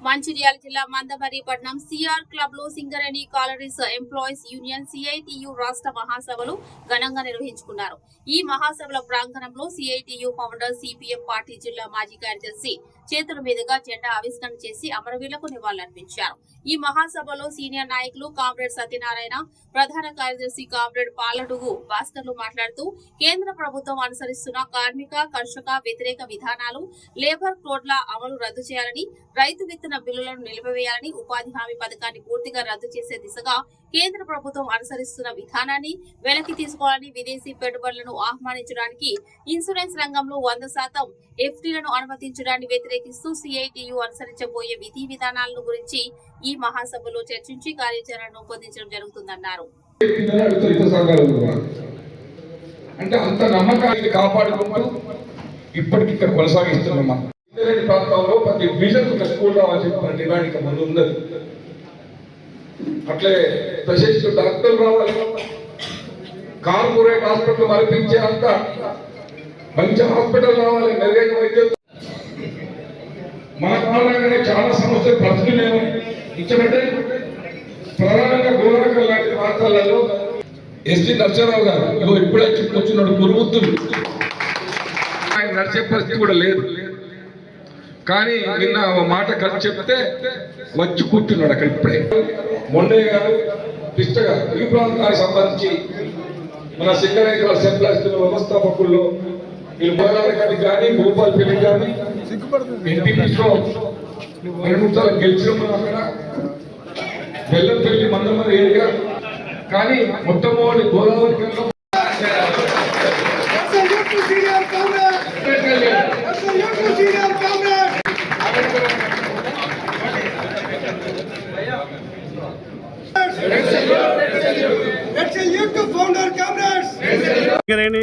మంచిర్యాల జిల్లా మందమరిపట్నం CR club లో Singareni collieries employees union CITU రాష్ట్ర మహాసభలు ఘనంగా నిర్వహించుకున్నారు. ఈ మహాసభల ప్రాంగణంలో సిఐటియు ఫౌండర్ సిపిఎం పార్టీ జిల్లా మాజీ కార్యదర్శి చేతుల మీదుగా జెండా ఆవిష్కరణ చేసి అమరవీరులకు నివాళులర్పించారు. ఈ మహాసభలో సీనియర్ నాయకులు కామ్రేడ్ సత్యనారాయణ, ప్రధాన కార్యదర్శి కామ్రేడ్ పాలడుగు భాస్కర్లు మాట్లాడుతూ కేంద్ర ప్రభుత్వం అనుసరిస్తున్న కార్మిక కర్షక వ్యతిరేక విధానాలు, లేబర్ కోడ్ల అమలు రద్దు చేయాలని, రైతు విత్తన బిల్లులను నిలిపివేయాలని, ఉపాధి హామీ పథకాన్ని పూర్తిగా రద్దు చేసే దిశగా కేంద్ర ప్రభుత్వం అనుసరిస్తున్న విధానాన్ని వెనక్కి తీసుకోవాలని, విదేశీ పెట్టుబడులను ఆహ్వానించడానికి ఇన్సూరెన్స్ రంగంలో 100% ఎఫ్టీలను అనుమతించడాన్ని వ్యతిరేకిస్తూ సిఐటియు అనుసరించబోయే విధి విధానాలను గురించి ఈ మహాసభలో చర్చించి కార్యాచరణను రూపొందించడం జరుగుతుందన్నారు. అంటే అంత నమ్మకాన్ని కాపాడుకుంటూ ఇప్పటికి ఇక్కడ కొనసాగిస్తున్నాం. ప్రాంతంలో ప్రతి డివిజన్ ఒక స్కూల్ రావాల్సిన డిమాండ్ ఇక ముందు ఉన్నది. అట్లే ప్రశస్త డాక్టర్లు రావాలి, కార్పొరేట్ హాస్పిటల్ మరిపించే అంత మంచి హాస్పిటల్ రావాలి, మెరుగైన వైద్యులు. మన కారణంగానే చాలా సమస్యలు బ్రతుకులేము. ఇచ్చమంటే ప్రధానంగా గోరకల్ లాంటి ప్రాంతాలలో ఎస్టీ నరసింహరావు గారు ఇప్పుడే చెప్పుకొచ్చున్నాడు, గురువుద్దులు ఆయన నడిచే పరిస్థితి కూడా లేదు. కానీ నిన్న మాట కలిసి చెప్తే వచ్చి కూర్చున్నాడు అక్కడ. ఇప్పుడే మొండయ్య గారు, పిష్ట గారు ఈ ప్రాంతానికి సంబంధించి మన సింగరేణి సెంప్లాస్తున్న వ్యవస్థాపకుల్లో వీళ్ళు మొదలకి కానీ భూపాలపల్లి కానీ ఎన్టీపీలో 2 సార్లు గెలిచినాం. అక్కడ బెల్లంపల్లి మందమరి ఏరియా కానీ మొట్టమొదటి Godavari Singareni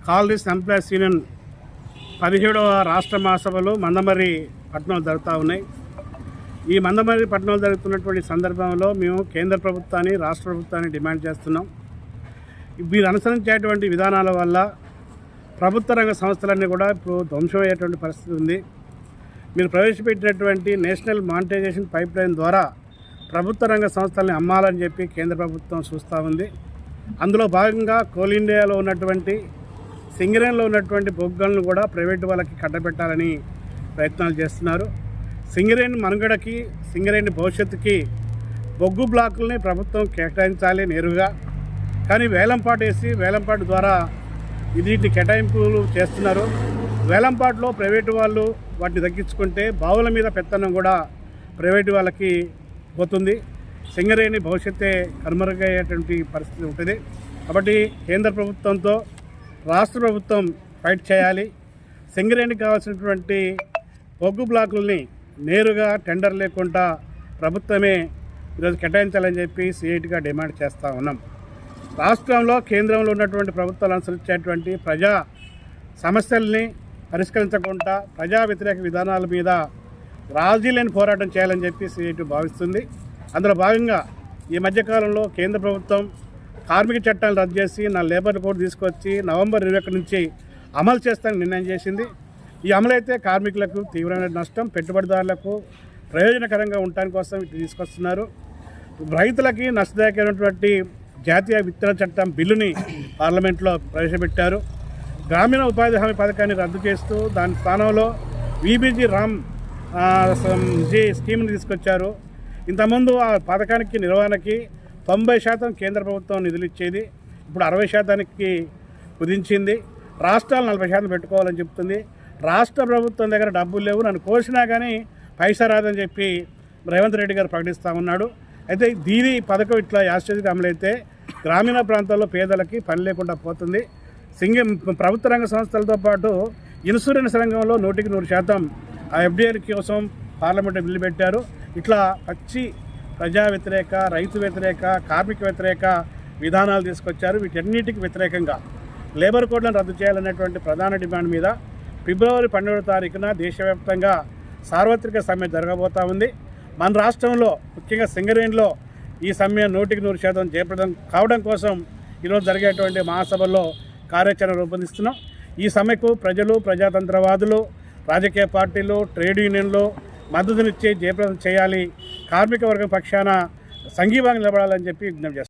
collieries employees union 17వ రాష్ట్ర మహాసభలు మందమరి పట్టణంలో జరుగుతూ ఉన్నాయి. ఈ మందమరి పట్టణంలో జరుగుతున్నటువంటి సందర్భంలో మేము కేంద్ర ప్రభుత్వాన్ని, రాష్ట్ర ప్రభుత్వాన్ని డిమాండ్ చేస్తున్నాం. మీరు అనుసరించేటువంటి విధానాల వల్ల ప్రభుత్వ రంగ సంస్థలన్నీ కూడా ఇప్పుడు ధ్వంసమయ్యేటువంటి పరిస్థితి ఉంది. మీరు ప్రవేశపెట్టినటువంటి నేషనల్ మానిటైజేషన్ పైప్ లైన్ ద్వారా ప్రభుత్వ రంగ సంస్థల్ని అమ్మాలని చెప్పి కేంద్ర ప్రభుత్వం చూస్తూ ఉంది. అందులో భాగంగా కోల్ ఇండియాలో ఉన్నటువంటి సింగరేణిలో ఉన్నటువంటి బొగ్గులను కూడా ప్రైవేటు వాళ్ళకి కట్టబెట్టాలని ప్రయత్నాలు చేస్తున్నారు. సింగరేణి మనుగడకి, సింగరేణి భవిష్యత్తుకి బొగ్గు బ్లాకుల్ని ప్రభుత్వం కేటాయించాలి నేరుగా. కానీ వేలంపాటు వేసి వేలంపాటు ద్వారా వీటిని కేటాయింపులు చేస్తున్నారు. వేలంపాటులో ప్రైవేటు వాళ్ళు వాటిని తగ్గించుకుంటే బావుల మీద పెత్తనం కూడా ప్రైవేటు వాళ్ళకి పోతుంది. సింగరేణి భవిష్యత్తే కనుమరుగయ్యేటువంటి పరిస్థితి ఉంటుంది. కాబట్టి కేంద్ర ప్రభుత్వంతో రాష్ట్ర ప్రభుత్వం ఫైట్ చేయాలి. సింగరేణికి కావాల్సినటువంటి బొగ్గు బ్లాకుల్ని నేరుగా టెండర్ లేకుండా ప్రభుత్వమే ఈరోజు కేటాయించాలని చెప్పి సిఐటిగా డిమాండ్ చేస్తూ ఉన్నాం. రాష్ట్రంలో, కేంద్రంలో ఉన్నటువంటి ప్రభుత్వాలు అనుసరించేటువంటి ప్రజా సమస్యల్ని పరిష్కరించకుండా ప్రజా వ్యతిరేక విధానాల మీద రాజీ లేని పోరాటం చేయాలని చెప్పి సిఐటి భావిస్తుంది. అందులో భాగంగా ఈ మధ్యకాలంలో కేంద్ర ప్రభుత్వం కార్మిక చట్టాలను రద్దు చేసి లేబర్ కోడ్ తీసుకొచ్చి నవంబర్ 21 నుంచి అమలు చేస్తానని నిర్ణయం చేసింది. ఈ అమలైతే కార్మికులకు తీవ్రమైన నష్టం, పెట్టుబడిదారులకు ప్రయోజనకరంగా ఉండటానికి కోసం ఇటు తీసుకొస్తున్నారు. రైతులకి నష్టదాయకమైనటువంటి జాతీయ విత్తన చట్టం బిల్లుని పార్లమెంట్లో ప్రవేశపెట్టారు. గ్రామీణ ఉపాధి హామీ పథకాన్ని రద్దు చేస్తూ దాని స్థానంలో విబీజీ రామ్ స్కీమ్ని తీసుకొచ్చారు. ఇంతకుముందు ఆ పథకానికి నిర్వహణకి 90% కేంద్ర ప్రభుత్వం నిధులు ఇచ్చేది, ఇప్పుడు 60%కి కుదించింది. రాష్ట్రాలు 40% పెట్టుకోవాలని చెప్తుంది. రాష్ట్ర ప్రభుత్వం దగ్గర డబ్బులు లేవు, నన్ను కోసినా కానీ పైసా రాదని చెప్పి రేవంత్ రెడ్డి గారు ప్రకటిస్తూ ఉన్నాడు. అయితే దీని పథకం ఇట్లా యాశ్చర్యంగా అమలైతే గ్రామీణ ప్రాంతాల్లో పేదలకి పని లేకుండా పోతుంది. ప్రభుత్వ రంగ సంస్థలతో పాటు ఇన్సూరెన్స్ రంగంలో 100% ఆ ఎఫ్డిఐ కోసం పార్లమెంట్లో బిల్లు పెట్టారు. ఇట్లా పచ్చి ప్రజా వ్యతిరేక, రైతు వ్యతిరేక, కార్మిక వ్యతిరేక విధానాలు తీసుకొచ్చారు. వీటన్నిటికి వ్యతిరేకంగా లేబర్ కోడ్లను రద్దు చేయాలనేటువంటి ప్రధాన డిమాండ్ మీద ఫిబ్రవరి 12వ తారీఖున దేశవ్యాప్తంగా సార్వత్రిక సమ్మె జరగబోతూ ఉంది. మన రాష్ట్రంలో ముఖ్యంగా సింగరేణిలో ఈ సమ్మె 100% జయప్రదం కావడం కోసం ఈరోజు జరిగేటువంటి మహాసభల్లో కార్యాచరణ రూపొందిస్తున్నాం. ఈ సమ్మెకు ప్రజలు, ప్రజాతంత్రవాదులు, రాజకీయ పార్టీలు, ట్రేడ్ యూనియన్లు, మద్దతునిచ్చి జయప్రదం చేయాలి, కార్మిక వర్గం పక్షాన సంఘీభాగం నిలబడాలని చెప్పి విజ్ఞప్తి చేస్తాం.